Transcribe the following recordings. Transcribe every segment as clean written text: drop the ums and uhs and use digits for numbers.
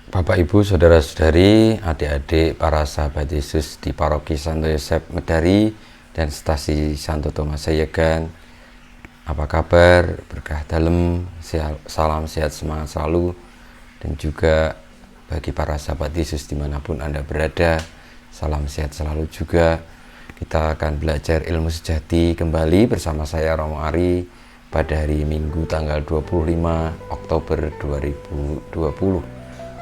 Bapak, Ibu, Saudara-saudari, adik-adik, para sahabat Yesus di Paroki Santo Yosef Medari dan Stasi Santo Thomas Sayegan. Apa kabar? Berkah dalem, salam sehat semangat selalu. Dan juga bagi para sahabat Yesus dimanapun Anda berada, salam sehat selalu juga. Kita akan belajar ilmu sejati kembali bersama saya Romo Ari pada hari Minggu tanggal 25 Oktober 2020.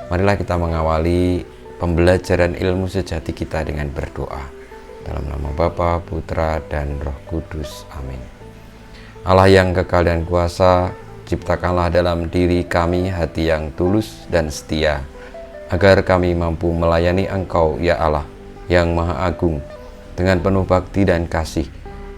Marilah kita mengawali pembelajaran ilmu sejati kita dengan berdoa. Dalam nama Bapa, Putra, dan Roh Kudus. Amin. Allah yang kekal dan kuasa, ciptakanlah dalam diri kami hati yang tulus dan setia, agar kami mampu melayani Engkau, ya Allah, yang Maha Agung, dengan penuh bakti dan kasih,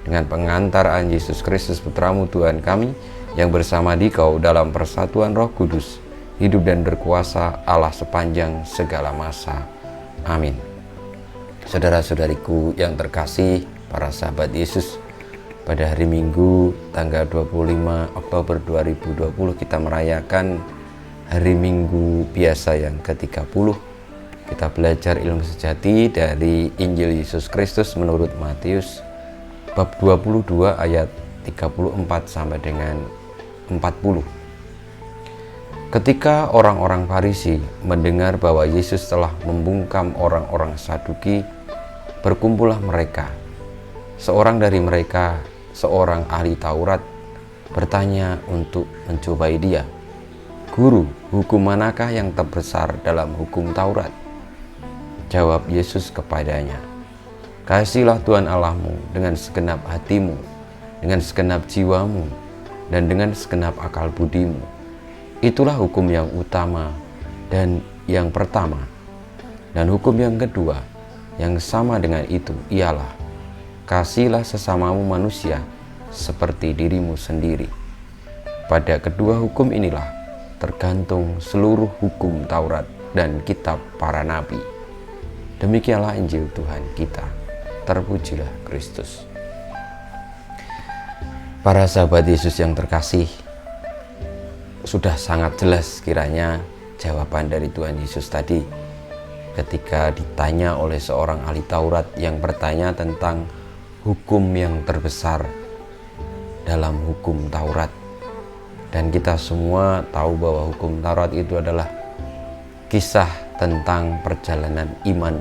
dengan pengantaran Yesus Kristus Putramu Tuhan kami, yang bersama Dikau dalam persatuan Roh Kudus, hidup dan berkuasa Allah sepanjang segala masa. Amin. Saudara-saudariku yang terkasih, para sahabat Yesus, pada hari Minggu tanggal 25 Oktober 2020 kita merayakan hari Minggu biasa yang ke-30. Kita belajar ilmu sejati dari Injil Yesus Kristus menurut Matius bab 22 ayat 34 sampai dengan 40. Ketika orang-orang Farisi mendengar bahwa Yesus telah membungkam orang-orang Saduki, berkumpullah mereka. Seorang dari mereka, seorang ahli Taurat, bertanya untuk mencobai dia, "Guru, hukum manakah yang terbesar dalam hukum Taurat?" Jawab Yesus kepadanya, "Kasihilah Tuhan Allahmu dengan segenap hatimu, dengan segenap jiwamu, dan dengan segenap akal budimu. Itulah hukum yang utama dan yang pertama. Dan hukum yang kedua, yang sama dengan itu, ialah kasihilah sesamamu manusia seperti dirimu sendiri. Pada kedua hukum inilah tergantung seluruh hukum Taurat dan kitab para nabi." Demikianlah Injil Tuhan kita. Terpujilah Kristus. Para sahabat Yesus yang terkasih, sudah sangat jelas kiranya jawaban dari Tuhan Yesus tadi ketika ditanya oleh seorang ahli Taurat yang bertanya tentang hukum yang terbesar dalam hukum Taurat. Dan kita semua tahu bahwa hukum Taurat itu adalah kisah tentang perjalanan iman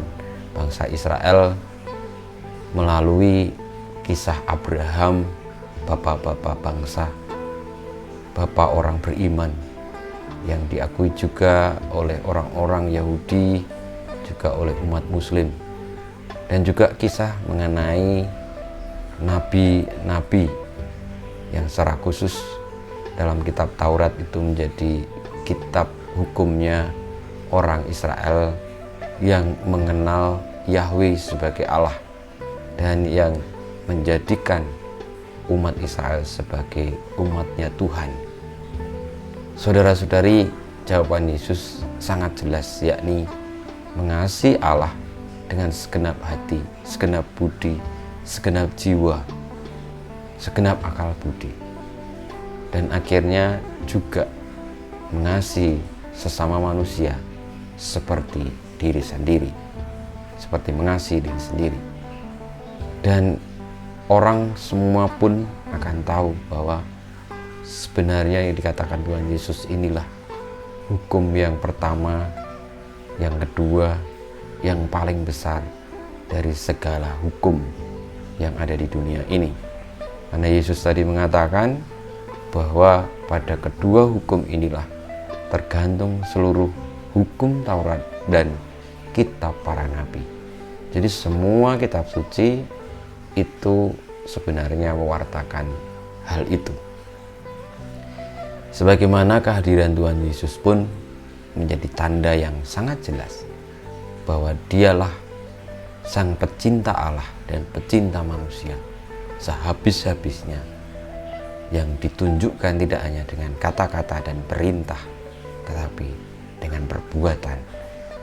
bangsa Israel melalui kisah Abraham, bapak-bapak bangsa, bapak orang beriman yang diakui juga oleh orang-orang Yahudi, juga oleh umat Muslim, dan juga kisah mengenai nabi-nabi yang secara khusus dalam kitab Taurat itu menjadi kitab hukumnya orang Israel yang mengenal Yahweh sebagai Allah dan yang menjadikan umat Israel sebagai umatnya Tuhan. Saudara-saudari, jawaban Yesus sangat jelas, yakni mengasihi Allah dengan segenap hati, segenap budi, segenap jiwa, segenap akal budi, dan akhirnya juga mengasihi sesama manusia seperti diri sendiri, seperti mengasihi diri sendiri. Dan orang semua pun akan tahu bahwa sebenarnya yang dikatakan Tuhan Yesus inilah hukum yang pertama, yang kedua, yang paling besar dari segala hukum yang ada di dunia ini. Karena Yesus tadi mengatakan bahwa pada kedua hukum inilah tergantung seluruh hukum Taurat dan kitab para nabi. Jadi semua kitab suci itu sebenarnya mewartakan hal itu. Sebagaimana kehadiran Tuhan Yesus pun menjadi tanda yang sangat jelas bahwa dialah sang pecinta Allah dan pecinta manusia sehabis-habisnya, yang ditunjukkan tidak hanya dengan kata-kata dan perintah, tetapi dengan perbuatan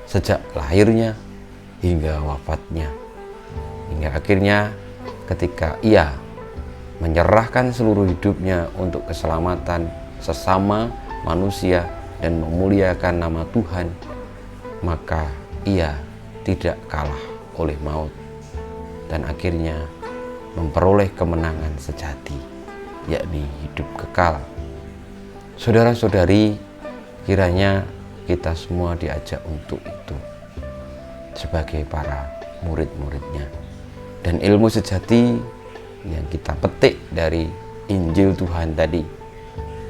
sejak lahirnya hingga wafatnya, hingga akhirnya ketika ia menyerahkan seluruh hidupnya untuk keselamatan sesama manusia dan memuliakan nama Tuhan, maka ia tidak kalah oleh maut dan akhirnya memperoleh kemenangan sejati, yakni hidup kekal. Saudara-saudari, kiranya kita semua diajak untuk itu sebagai para murid-muridnya. Dan ilmu sejati yang kita petik dari Injil Tuhan tadi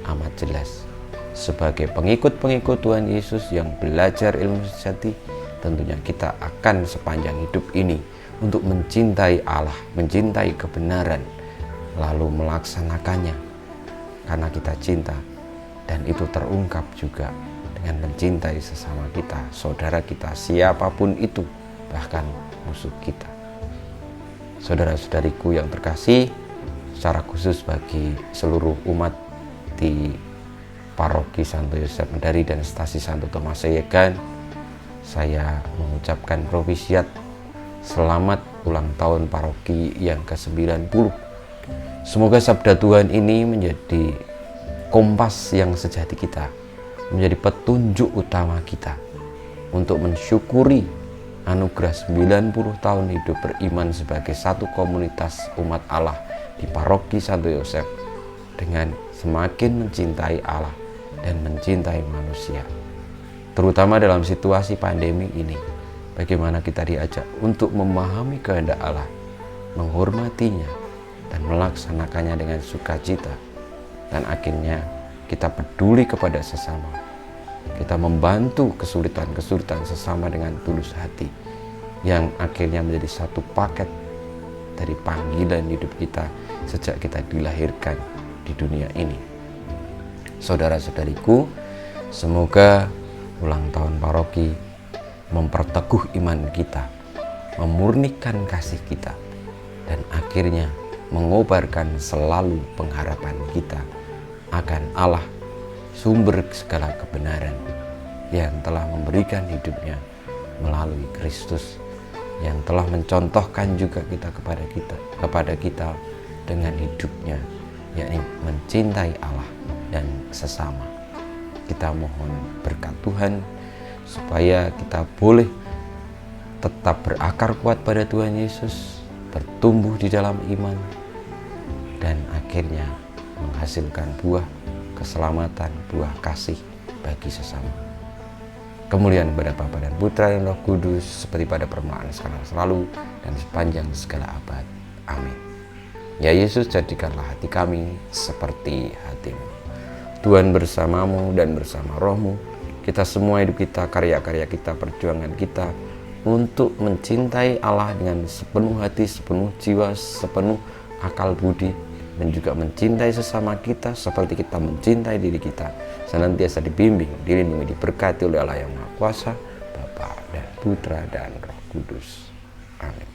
amat jelas. Sebagai pengikut-pengikut Tuhan Yesus yang belajar ilmu sejati, tentunya kita akan sepanjang hidup ini untuk mencintai Allah, mencintai kebenaran, lalu melaksanakannya karena kita cinta. Dan itu terungkap juga dengan mencintai sesama kita, saudara kita, siapapun itu, bahkan musuh kita. Saudara-saudariku yang terkasih, secara khusus bagi seluruh umat di Paroki Santo Yosef Medari dan Stasi Santo Tomas Seyegan, saya mengucapkan propisiat selamat ulang tahun paroki yang ke-90. Semoga sabda Tuhan ini menjadi kompas yang sejati kita, menjadi petunjuk utama kita untuk mensyukuri anugerah 90 tahun hidup beriman sebagai satu komunitas umat Allah di Paroki Santo Yosef, dengan semakin mencintai Allah dan mencintai manusia. Terutama dalam situasi pandemi ini, bagaimana kita diajak untuk memahami kehendak Allah, menghormatinya, dan melaksanakannya dengan sukacita. Dan akhirnya kita peduli kepada sesama. Kita membantu kesulitan-kesulitan sesama dengan tulus hati, yang akhirnya menjadi satu paket dari panggilan hidup kita sejak kita dilahirkan di dunia ini. Saudara-saudariku, semoga ulang tahun paroki memperteguh iman kita, memurnikan kasih kita, dan akhirnya mengobarkan selalu pengharapan kita akan Allah, sumber segala kebenaran, yang telah memberikan hidupnya melalui Kristus, yang telah mencontohkan juga kepada kita dengan hidupnya, yakni mencintai Allah dan sesama. Kita mohon berkat Tuhan supaya kita boleh tetap berakar kuat pada Tuhan Yesus, bertumbuh di dalam iman, dan akhirnya menghasilkan buah keselamatan, buah kasih bagi sesama. Kemuliaan kepada Bapa dan Putra dan Roh Kudus, seperti pada permulaan, sekarang, selalu, dan sepanjang segala abad. Amin. Ya Yesus, jadikanlah hati kami seperti hati-Mu. Tuhan bersamamu dan bersama rohmu. Kita semua, hidup kita, karya-karya kita, perjuangan kita, untuk mencintai Allah dengan sepenuh hati, sepenuh jiwa, sepenuh akal budi, dan juga mencintai sesama kita seperti kita mencintai diri kita, senantiasa dibimbing, dilindungi, diberkati oleh Allah yang Maha Kuasa, Bapa dan Putra dan Roh Kudus. Amin.